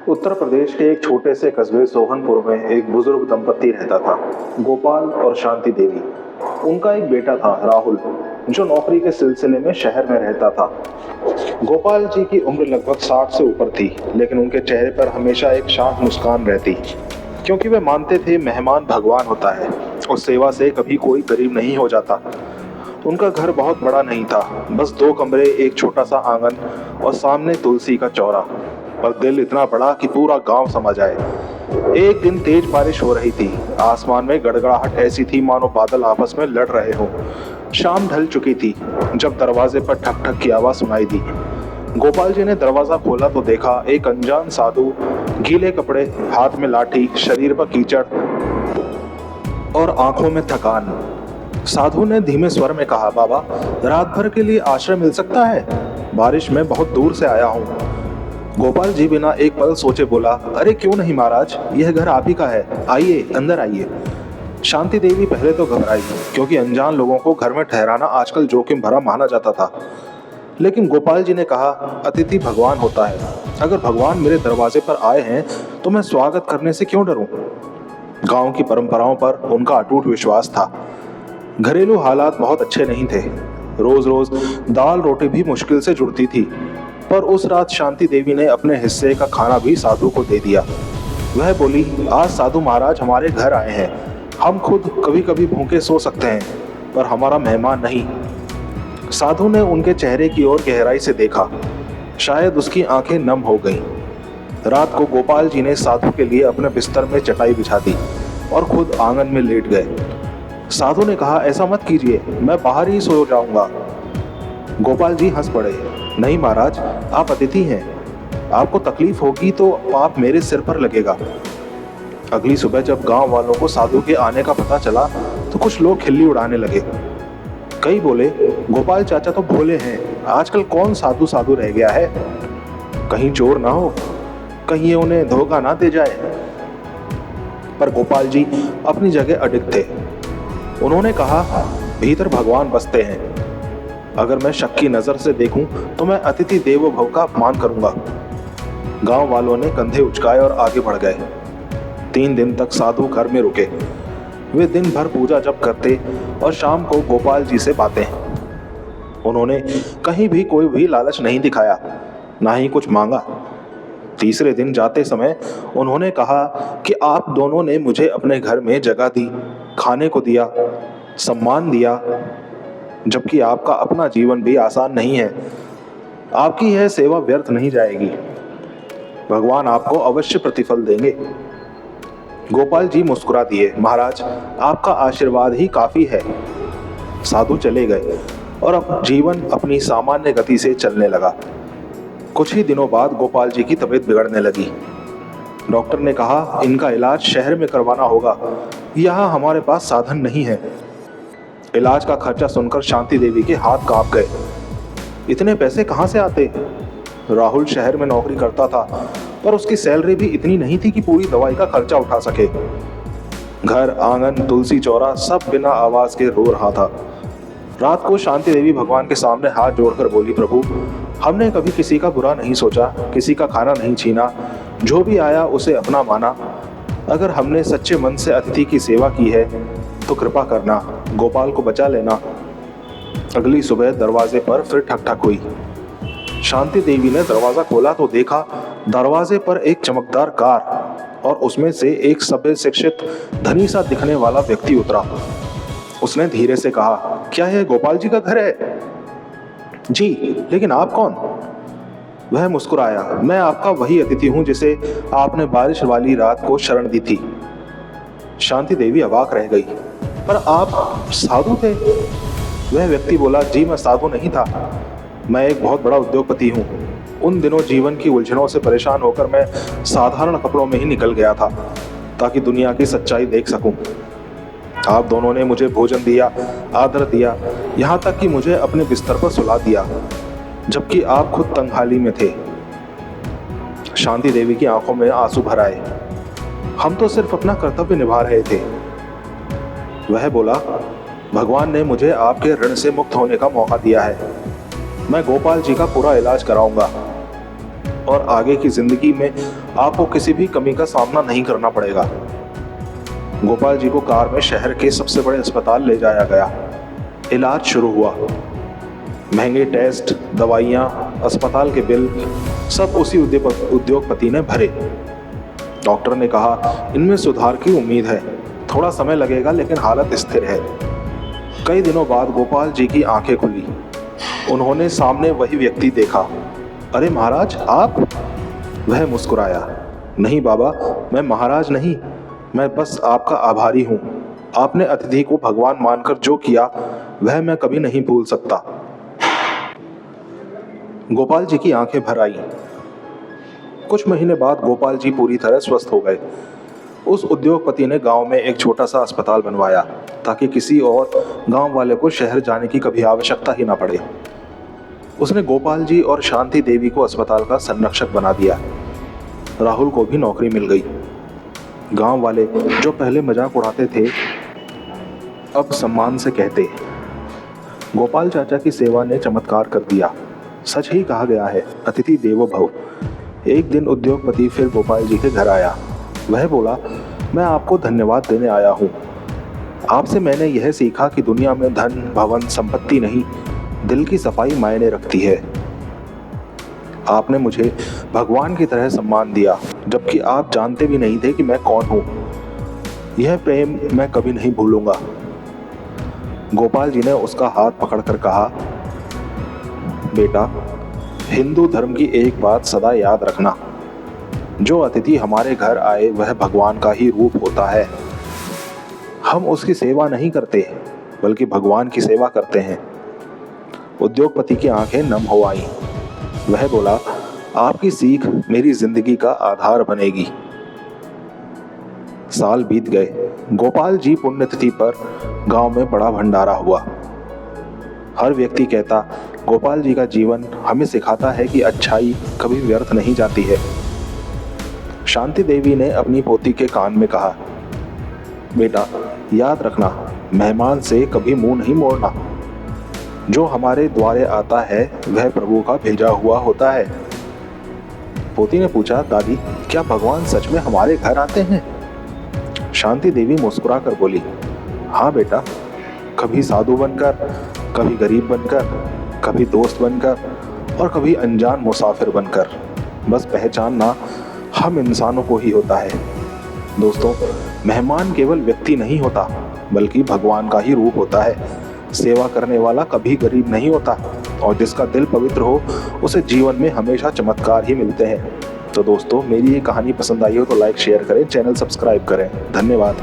उत्तर प्रदेश के एक छोटे से कस्बे सोहनपुर में एक बुजुर्ग दंपत्ति रहता था, गोपाल और शांति देवी। उनका एक बेटा था, राहुल, जो नौकरी के सिलसिले में शहर में रहता था। गोपाल जी की उम्र लगभग 60 से ऊपर थी, लेकिन उनके चेहरे पर हमेशा एक शांत मुस्कान रहती, क्योंकि वे मानते थे मेहमान भगवान होता है और सेवा से कभी कोई गरीब नहीं हो जाता। उनका घर बहुत बड़ा नहीं था, बस 2 कमरे, एक छोटा सा आंगन और सामने तुलसी का चौरा, पर दिल इतना बड़ा कि पूरा गांव समा जाए। एक दिन तेज बारिश हो रही थी। आसमान में गड़गड़ाहट ऐसी थी मानो बादल आपस में लड़ रहे हों। शाम ढल चुकी थी जब दरवाजे पर ठक ठक की आवाज सुनाई दी। गोपाल जी ने दरवाजा खोला तो देखा एक अनजान साधु, गीले कपड़े, हाथ में लाठी, शरीर पर कीचड़ और आंखों में थकान। साधु ने धीमे स्वर में कहा, बाबा, रात भर के लिए आश्रय मिल सकता है? बारिश में बहुत दूर से आया हूँ। गोपाल जी बिना एक पल सोचे बोला, अरे क्यों नहीं महाराज, यह घर आप ही का है, आइए, अंदर आइए। शांति देवी पहले तो घबराई, क्योंकि अनजान लोगों को घर में ठहराना आजकल जोखिम भरा माना जाता था। लेकिन गोपाल जी ने कहा, अतिथि भगवान होता है। अगर भगवान मेरे दरवाजे पर आए हैं तो मैं स्वागत करने से क्यों डरूं? गांव की परंपराओं पर उनका अटूट विश्वास था। घरेलू हालात बहुत अच्छे नहीं थे। रोज रोज दाल रोटी भी मुश्किल से जुड़ती थी, पर उस रात शांति देवी ने अपने हिस्से का खाना भी साधु को दे दिया। वह बोली, आज साधु महाराज हमारे घर आए हैं। हम खुद कभी कभी भूखे सो सकते हैं, पर हमारा मेहमान नहीं। साधु ने उनके चेहरे की ओर गहराई से देखा। शायद उसकी आंखें नम हो गईं। रात को गोपाल जी ने साधु के लिए अपने बिस्तर में चटाई बिछा दी और खुद आंगन में लेट गए। साधु ने कहा, ऐसा मत कीजिए, मैं बाहर ही सो जाऊंगा। गोपाल जी हंस पड़े, नहीं महाराज, आप अतिथि हैं, आपको तकलीफ होगी तो पाप मेरे सिर पर लगेगा। अगली सुबह जब गांव वालों को साधु के आने का पता चला तो कुछ लोग खिल्ली उड़ाने लगे। कई बोले, गोपाल चाचा तो भोले हैं, आजकल कौन साधु साधु रह गया है, कहीं चोर ना हो, कहीं ये उन्हें धोखा ना दे जाए। पर गोपाल जी अपनी जगह अडिग थे। उन्होंने कहा, भीतर भगवान बसते हैं। अगर मैं शक की नजर से देखूं तो मैं अतिथि देवो भव का अपमान करूंगा। गांव वालों ने कंधे उचकाए और आगे बढ़ गए। 3 दिन तक साधु घर में रुके। वे दिन भर पूजा जप करते और शाम को गोपाल जी से बातें। उन्होंने कहीं भी कोई भी लालच नहीं दिखाया, ना ही कुछ मांगा। तीसरे दिन जाते समय उन्होंने कहा कि आप दोनों ने मुझे अपने घर में जगह दी, खाने को दिया, सम्मान दिया, जबकि आपका अपना जीवन भी आसान नहीं है। आपकी यह सेवा व्यर्थ नहीं जाएगी। भगवान आपको अवश्य प्रतिफल देंगे। गोपाल जी मुस्कुरा दिए, महाराज, आपका आशीर्वाद ही काफी है। साधु चले गए और अब जीवन अपनी सामान्य गति से चलने लगा। कुछ ही दिनों बाद गोपाल जी की तबीयत बिगड़ने लगी। डॉक्टर ने कहा, इनका इलाज शहर में करवाना होगा, यहाँ हमारे पास साधन नहीं है। इलाज का खर्चा सुनकर शांति देवी के हाथ कांप गए। इतने पैसे कहाँ से आते? राहुल शहर में नौकरी करता था, पर उसकी सैलरी भी इतनी नहीं थी कि पूरी दवाई का खर्चा उठा सके। घर, आंगन, तुलसी चौरा सब बिना आवाज के रो रहा था। रात को शांति देवी भगवान के सामने हाथ जोड़कर बोली, प्रभु, हमने कभी किसी का बुरा नहीं सोचा, किसी का खाना नहीं छीना, जो भी आया उसे अपना माना। अगर हमने सच्चे मन से अतिथि की सेवा की है तो कृपा करना, गोपाल को बचा लेना। अगली सुबह दरवाजे पर फिर ठक ठक हुई। शांति देवी ने दरवाजा खोला तो देखा दरवाजे पर एक चमकदार कार और उसमें से एक सभ्य शिक्षित धनी सा दिखने वाला व्यक्ति उतरा। उसने धीरे से कहा, क्या यह गोपाल जी का घर है? जी, लेकिन आप कौन? वह मुस्कुराया, मैं आपका वही अतिथि हूं जिसे आपने बारिश वाली रात को शरण दी थी। शांति देवी अवाक रह गई, पर आप साधु थे? वह व्यक्ति बोला, जी मैं साधु नहीं था, मैं एक बहुत बड़ा उद्योगपति हूँ। उन दिनों जीवन की उलझनों से परेशान होकर मैं साधारण कपड़ों में ही निकल गया था ताकि दुनिया की सच्चाई देख सकूं। आप दोनों ने मुझे भोजन दिया, आदर दिया, यहाँ तक कि मुझे अपने बिस्तर पर सुला दिया, जबकि आप खुद तंगहाली में थे। शांति देवी की आंखों में आंसू भर आए। हम तो सिर्फ अपना कर्तव्य निभा रहे थे। वह बोला, भगवान ने मुझे आपके ऋण से मुक्त होने का मौका दिया है। मैं गोपाल जी का पूरा इलाज कराऊंगा। और आगे की जिंदगी में आपको किसी भी कमी का सामना नहीं करना पड़ेगा। गोपाल जी को कार में शहर के सबसे बड़े अस्पताल ले जाया गया। इलाज शुरू हुआ। महंगे टेस्ट, दवाइयाँ, अस्पताल के बिल सब उसी उद्योगपति ने भरे। डॉक्टर ने कहा, इनमें सुधार की उम्मीद है, थोड़ा समय लगेगा लेकिन हालत स्थिर है। कई दिनों बाद गोपाल जी की आंखें खुली। उन्होंने सामने वही व्यक्ति देखा। अरे महाराज, आप? वह मुस्कुराया। नहीं बाबा, मैं महाराज नहीं, मैं बस आपका आभारी हूँ। आपने अतिथि को भगवान मानकर जो किया वह मैं कभी नहीं भूल सकता। गोपाल जी की आंखें भर आई। कुछ महीने बाद गोपाल जी पूरी तरह स्वस्थ हो गए। उस उद्योगपति ने गांव में एक छोटा सा अस्पताल बनवाया ताकि किसी और गांव वाले को शहर जाने की कभी आवश्यकता ही ना पड़े। उसने गोपाल जी और शांति देवी को अस्पताल का संरक्षक बना दिया। राहुल को भी नौकरी मिल गई। गांव वाले जो पहले मजाक उड़ाते थे अब सम्मान से कहते, गोपाल चाचा की सेवा ने चमत्कार कर दिया। सच ही कहा गया है, अतिथि देवो भव। एक दिन उद्योगपति फिर गोपाल जी के घर आया। वह बोला, मैं आपको धन्यवाद देने आया हूँ। आपसे मैंने यह सीखा कि दुनिया में धन, भवन, संपत्ति नहीं, दिल की सफाई मायने रखती है। आपने मुझे भगवान की तरह सम्मान दिया, जबकि आप जानते भी नहीं थे कि मैं कौन हूँ। यह प्रेम मैं कभी नहीं भूलूंगा। गोपाल जी ने उसका हाथ पकड़कर कहा, बेटा, हिंदू धर्म की एक बात सदा याद रखना, जो अतिथि हमारे घर आए वह भगवान का ही रूप होता है। हम उसकी सेवा नहीं करते बल्कि भगवान की सेवा करते हैं। उद्योगपति की आंखें नम हो आईं। वह बोला, आपकी सीख मेरी जिंदगी का आधार बनेगी। साल बीत गए। गोपाल जी पुण्यतिथि पर गांव में बड़ा भंडारा हुआ। हर व्यक्ति कहता, गोपाल जी का जीवन हमें सिखाता है कि अच्छाई कभी व्यर्थ नहीं जाती है। शांति देवी ने अपनी पोती के कान में कहा, बेटा, याद रखना, मेहमान से कभी मुंह नहीं मोड़ना। जो हमारे द्वारे आता है वह प्रभु का भेजा हुआ होता है। पोती ने पूछा, दादी, क्या भगवान सच में हमारे घर आते हैं? शांति देवी मुस्कुरा कर बोली, हाँ बेटा, कभी साधु बनकर, कभी गरीब बनकर, कभी दोस्त बनकर और कभी अनजान मुसाफिर बनकर। बस पहचानना हम इंसानों को ही होता है। दोस्तों, मेहमान केवल व्यक्ति नहीं होता बल्कि भगवान का ही रूप होता है। सेवा करने वाला कभी गरीब नहीं होता और जिसका दिल पवित्र हो उसे जीवन में हमेशा चमत्कार ही मिलते हैं। तो दोस्तों, मेरी ये कहानी पसंद आई हो तो लाइक शेयर करें, चैनल सब्सक्राइब करें। धन्यवाद।